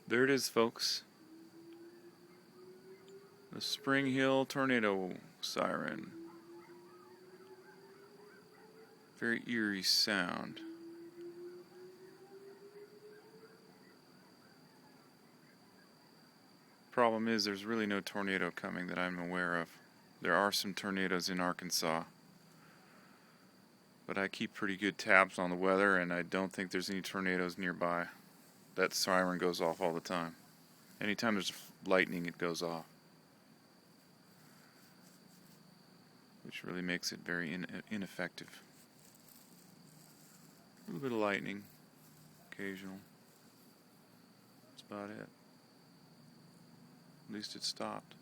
There it is, folks. The Spring Hill tornado siren. Very eerie sound. Problem is, there's really no tornado coming that I'm aware of. There are some tornadoes in Arkansas, but I keep pretty good tabs on the weather, and I don't think there's any tornadoes nearby. That siren goes off all the time. Anytime there's lightning, it goes off, which really makes it very ineffective. A little bit of lightning, occasional. That's about it. At least it stopped.